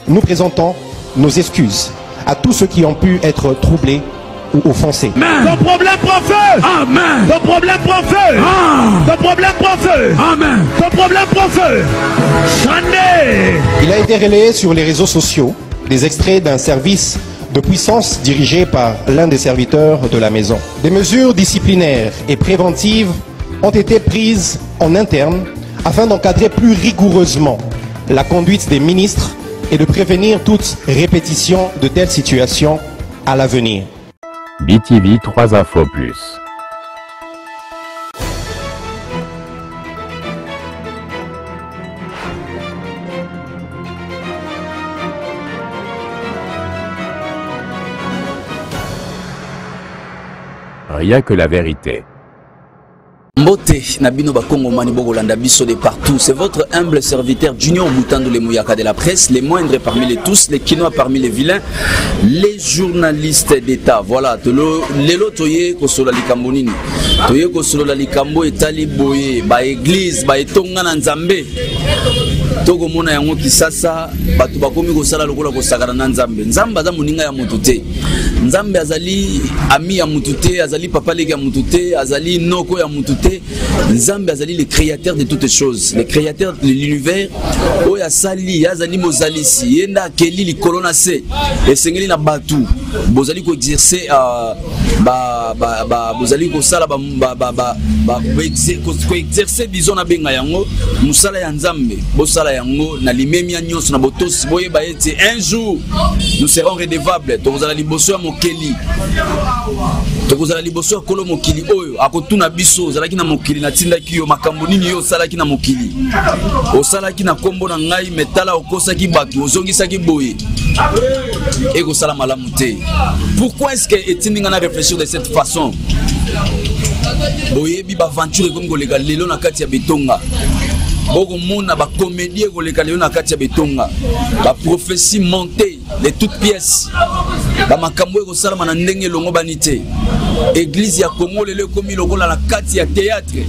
nous présentons nos excuses à tous ceux qui ont pu être troublés ou offensés. Ton problème prend feu. Amen. Ton problème prend feu. Ton problème prend feu. Amen. Ton problème prend feu. Chanez. Il a été relayé sur les réseaux sociaux des extraits d'un service de puissance dirigé par l'un des serviteurs de la maison. Des mesures disciplinaires et préventives ont été prises en interne afin d'encadrer plus rigoureusement la conduite des ministres et de prévenir toute répétition de telles situations à l'avenir. BTV 3 Infos Plus. Rien que la vérité. Mbote Nabino Bakongo Manibogo Landabiso de partout. C'est votre humble serviteur Junior Moutando les Mouyaka de la presse, les moindres parmi les tous, les Kinois parmi les vilains, les journalistes d'État. Voilà, lelo toye kosola likambonini. Toye kosola likambo etali boye, ba église, ba etonga na Nzambe. Togo mona yango kisasa, batu bakomi kosala lokola kosakana na Nzambe. Nzambe aza moninga ya mutu te. Nzambe azali ami ya mutu te, azali papa leki ya mutu te, azali noko ya mutu te. Nzambe azali le créateur de toutes choses, le créateur de l'univers. Oya sali yazali mozalisi yenda keli likolo na se esengeli na batu bozali ko exercer bozali ko sala ko exercer disons na benga yango musala ya Nzambe bosala yango na limemi ya nyonso na botosi boyeba ete un jour nous serons redevables. Tokozala liboso ya mokeli, tokozala liboso ya kolo mokili oyo akotuna biso zalaki na mokili na tindaki yo makambo nini yo salaki na mokili osalaki na kombo na ngai metala okosaki baki ozongisaki boye eko sala malamu te. Pourquoi est-ce que etindinga na réfléchir de cette façon? Boye bi ba aventure comme koleka lelo na kati ya betonga boko mona ba comédie koleka lelo na kati ya betonga ba prophétie montée de toutes pièces ba makambo eko sala na ndenge longo banité. Église ya Congo lelo komi lokola na kati ya théâtre.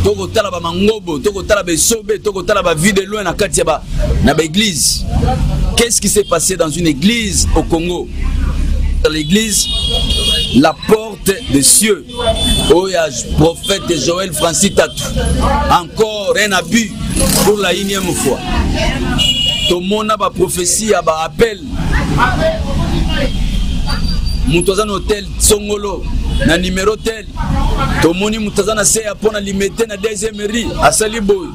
Toko tala ba mangobo, toko tala ba sobe, toko tala ba vie de loin na kati ya ba na ba église. Qu'est-ce qui s'est passé dans une église au Congo? Dans l'église, la porte des cieux. Oh, ya prophète Joël Francis Tatou. Encore un abus pour la 1e fois. Tout le monde a ba prophétie, a ba appel. Moutazan hôtel Songolo na numéro tel tomoni Moutazana se apona limité na 2e rue à Saliboy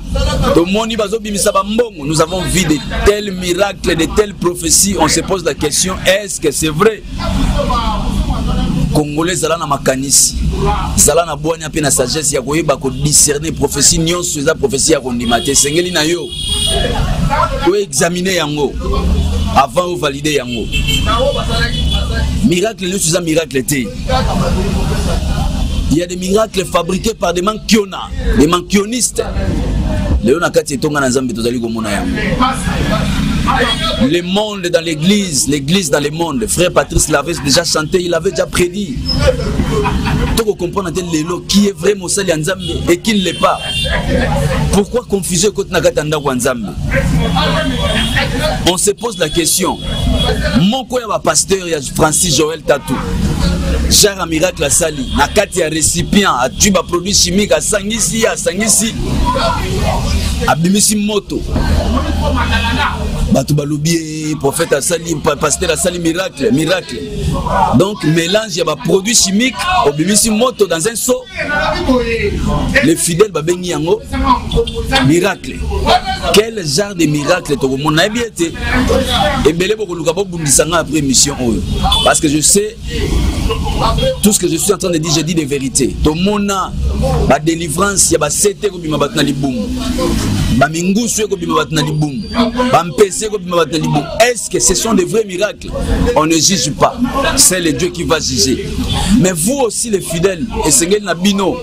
tomoni bazo bimisa ba mbongo. Nous avons vu de tels miracles, de telles prophéties. On se pose la question, est-ce que c'est vrai? Congolais zala na makanisi zala na boanya pe na sagesse ya koyeba ko discerner prophétie nyonso eza prophétie ya kondimate sengeli na yo to examiner yango avant de valider yango. Miracle ne sont pas miracle té. Il y a des miracles fabriqués par des mankionas, des mankionistes. Le monde dans l'église, l'église dans le monde. Frère Patrice l'avait déjà chanté, il avait déjà prédit. Donc on comprend qui est vraiment ça et qui ne l'est pas. Pourquoi confuser on se pose la question. Mon pasteur Francis Joël Tatou. Cher un miracle à Sali, na kati ya récipient, a tuba produit chimique à sangisi, a bimisi moto. Batouba Loubier, prophète à Sali, pasteur à Sali, miracle. Donc mélange ya ba produit chimique, au bimisi moto dans un seau. Les fidèles babengi yango miracle. Quel genre de miracle to mon a bien été et belé boko lukabo bundisanga après mission parce que je sais tout ce que je suis en train de dire, je dis des vérités. Tout le monde a la délivrance, il y a sete ko bima batna li boum. Ba mingusu ko bima batna li boum. Ba mpese ko bima batna li boum. Est-ce que ce sont des vrais miracles? On ne juge pas. C'est le Dieu qui va juger. Mais vous aussi les fidèles, et sengel na bino,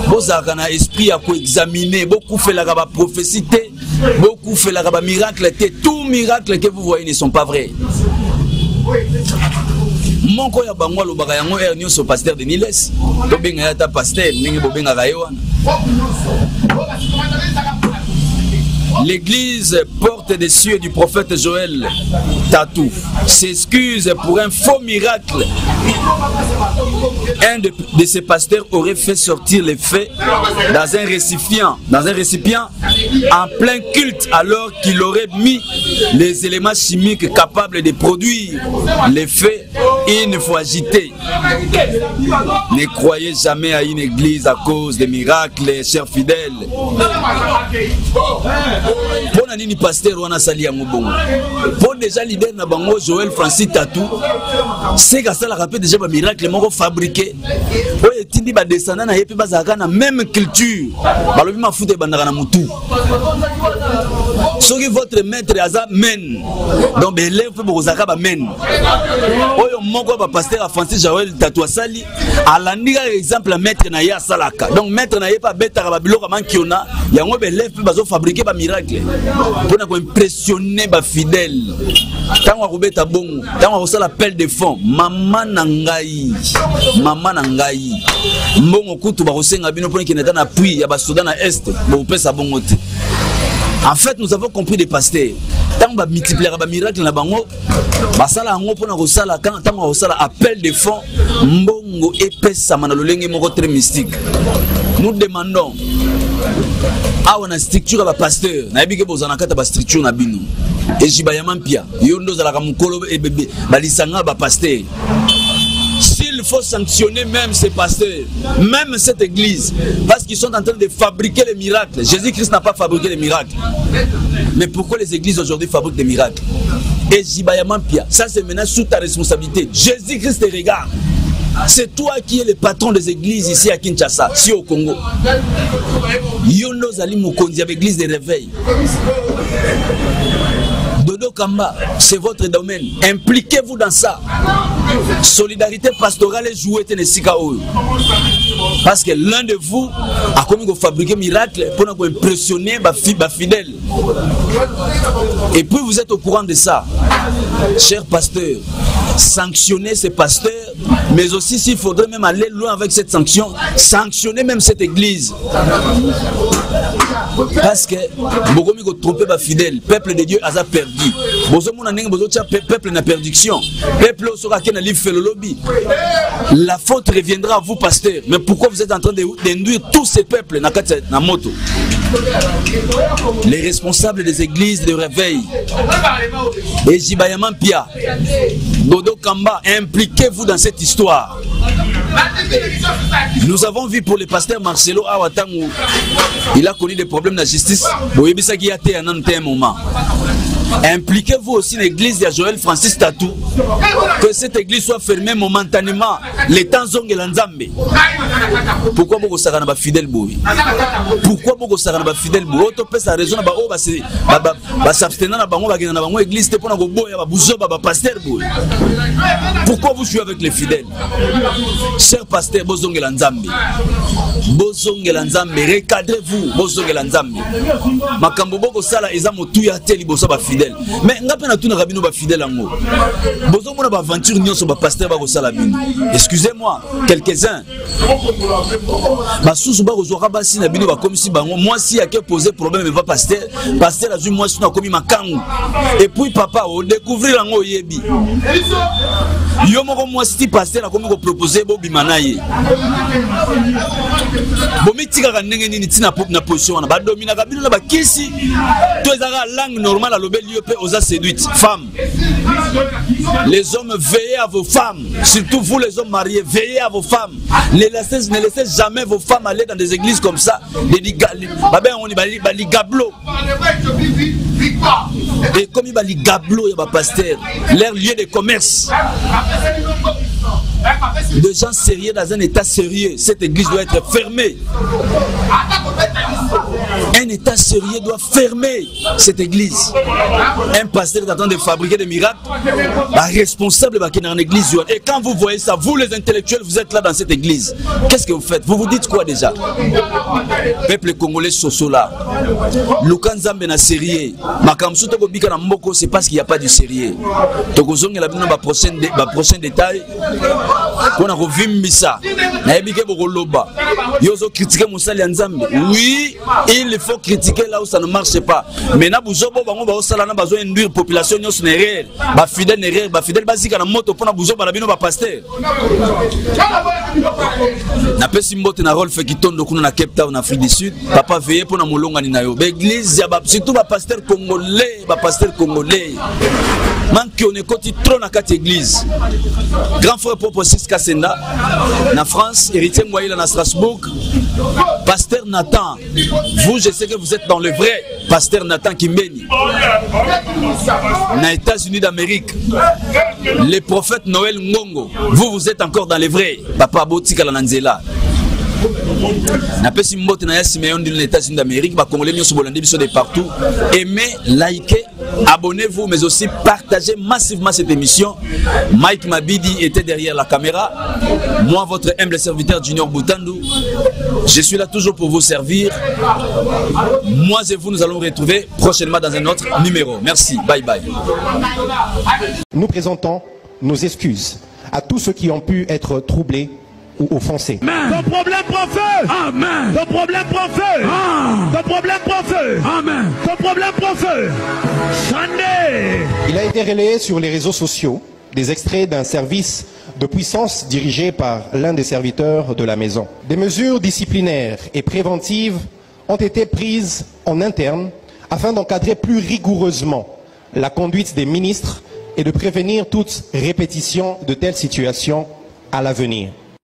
vous avez un esprit à examiner, beaucoup fait la prophétie, beaucoup fait la miracle, tout miracle que vous voyez ne sont pas vrais. Mon koya bangwa lo bagayango ernio so pasteur de Niles to benga ya ta pasteur ningi bo benga gayewana L'église porte des cieux du prophète Joël Tatou s'excuse pour un faux miracle. Un de ses pasteurs aurait fait sortir les faits dans un récipient en plein culte, alors qu'il aurait mis les éléments chimiques capables de produire les faits une fois agités. Ne croyez jamais à une église à cause des miracles, chers fidèles. Pour nani pasteur wana sali ya mobongo. Pour déjà leader na bango Joël Francis Tatou, c'est que ça la rappelle déjà ba miracle moko fabriqué. Oye tindi ba descendant na yepi bazaka na même culture. Balobi mafuta bandaka na mutu. Soki votre maître aza men. Donc belève pe bozaka ba men. Oyo moko ba pasteur Francis Joël Tatou asali alandika exemple maître na ya salaka. Donc maître na yepa beta ba biloko mankiona yango belève pe bazo fabriquer ba miracle. Pour impressionner les fidèles. Tant on a bon, tant on a l'appel de fond, maman nangai, bon on coûte ba rosenga bino pour qu'il n'ait pas appui, ya ba Soudan à est, bon peut ça bon côté. En fait, nous avons compris des pasteurs. Tant on va multiplier les miracles na bango, ba sala ngo pour na rosala quand tant on a appel de fond, mbongo épais ça manalolenge moko très mystique. Nous demandons à une structure à pasteur, na yebike bozana kata ba structure na bino. Et jibayama pia, yondo za la kamukolo et bébé, balisanga ba pasteur. S'il faut sanctionner même ces pasteurs, même cette église, parce qu'ils sont en train de fabriquer les miracles. Jésus-Christ n'a pas fabriqué les miracles. Mais pourquoi les églises aujourd'hui fabriquent des miracles? Et jibayama pia, ça c'est maintenant sous ta responsabilité. Jésus-Christ te regarde. C'est toi qui es le patron des églises ici à Kinshasa, ici au Congo. Yondo Zali Mokonzi avec l'église de réveil. Dodo Kamba, c'est votre domaine. Impliquez-vous dans ça. Solidarité pastorale et jouer Tenesika Oyo. Parce que l'un de vous a commis de fabriquer un miracle pour nous impressionner les fidèles. Et puis vous êtes au courant de ça. Chers pasteurs, sanctionnez ces pasteurs, mais aussi s'il faudrait même aller loin avec cette sanction, sanctionner même cette église. Parce que beaucoup de tromper les fidèles, peuple de Dieu a perdu. Peuple n'a perdition. Peuple sera qui n'a fait le lobby. La faute reviendra à vous, pasteurs. Mais pourquoi vous êtes en train d'induire tous ces peuples dans moto? Les responsables des églises de réveil et Jibayaman Pia, Dodo Kamba, impliquez-vous dans cette histoire. Nous avons vu pour le pasteur Marcelo Awatangu, il a connu des problèmes de justice. Un moment. Impliquez-vous aussi dans l'église de Joël Francis Tatou, que cette église soit fermée momentanément, les temps ont l'anzambe. Pourquoi beaucoup ça n'a fidèle boui? Pourquoi beaucoup ça n'a fidèle boui? Auto peut sa raison ba s'abstenir na bango ba gena bango église te pona go boya ba buzo ba pasteur boui. Pourquoi vous jouez avec les fidèles? Cher pasteur bozongela nzambe. Bozongela nzambe, recadrez-vous, bozongela nzambe. Makambo boko sala eza motu ya teli boso ba fidèle. Mais ngapena tuna rabino ba fidèle ango. Bozo mona ba aventure nyonso ba pasteur ba ko sala bino. Excusez-moi, quelques-uns. Ba susu ba ko zoka ba sina bino ba comme si bango moi si a que poser problème mais pas pasteur a dit moi si na komi makangu. Et puis papa o découvrir ango yebi. Yo moko moi si pasteur a komi ko proposer bo bimanaye. Bomitika ka ndenge nini tina na position na ba domina ka bino na ba kisi. To ezaka langue normale à l'obé lieu aux a séduite. Femmes. Les hommes, veillez à vos femmes. Surtout vous les hommes mariés, veillez à vos femmes. Ne laissez jamais vos femmes aller dans des églises comme ça. Et comme il va les gablo, il va pasteur, leur lieu de commerce. Des gens sérieux dans un état sérieux. Cette église doit être fermée. Un état sérieux doit fermer cette église. Un pasteur est en train de fabriquer des miracles. Responsable dans l'église. Et quand vous voyez ça, vous les intellectuels, vous êtes là dans cette église. Qu'est-ce que vous faites? Vous vous dites quoi déjà? Peuple congolais sosola. Lukanzambe na sérieux. Makamsu toko bika na mboko, c'est parce qu'il n'y a pas de sérieux. Toko zonge la bino ba prochain détail. Qu'on a revu Missa. Na ebike boko loba. Yozo critiquer Moussali Nzambe. Oui, Il faut critiquer là où ça ne marche pas. Maintenant, vous avez besoin d'induire la population fidèle, fidèle basique à la moto pour la pasteur. Na pesi mbote na Rolf Kitondo kuna na Cape Town, Afrique du Sud. Papa veillé pour na molonga ni nayo. L'église surtout ba pasteur congolais. Manque on est côté trop na quatre église. Grand frère Popo Six Kasenda na France, héritier Moïla na Strasbourg. Pasteur Nathan, vous je sais que vous êtes dans le vrai. Pasteur Nathan Kimbeni. Na États-Unis d'Amérique. Les prophètes Noël Ngongo. Vous êtes encore dans les vrais. Papa Botika la Nanzela. Na pesi mbote na Simeon dans les États-Unis d'Amérique, ba congolais nyoso bolandi biso de partout. Aimez, likez, abonnez-vous mais aussi partagez massivement cette émission. Mike Mabidi était derrière la caméra. Moi votre humble serviteur Junior Boutandu. Je suis là toujours pour vous servir. Moi et vous nous allons retrouver prochainement dans un autre numéro. Merci. Bye bye. Nous présentons nos excuses à tous ceux qui ont pu être troublés ou offensés. Ton problème prend feu. Amen. Ton problème prend feu. Ton problème prend feu. Amen. Ton problème prend feu. Sunday. Il a été relayé sur les réseaux sociaux des extraits d'un service de puissance dirigé par l'un des serviteurs de la maison. Des mesures disciplinaires et préventives ont été prises en interne afin d'encadrer plus rigoureusement la conduite des ministres et de prévenir toute répétition de telles situations à l'avenir.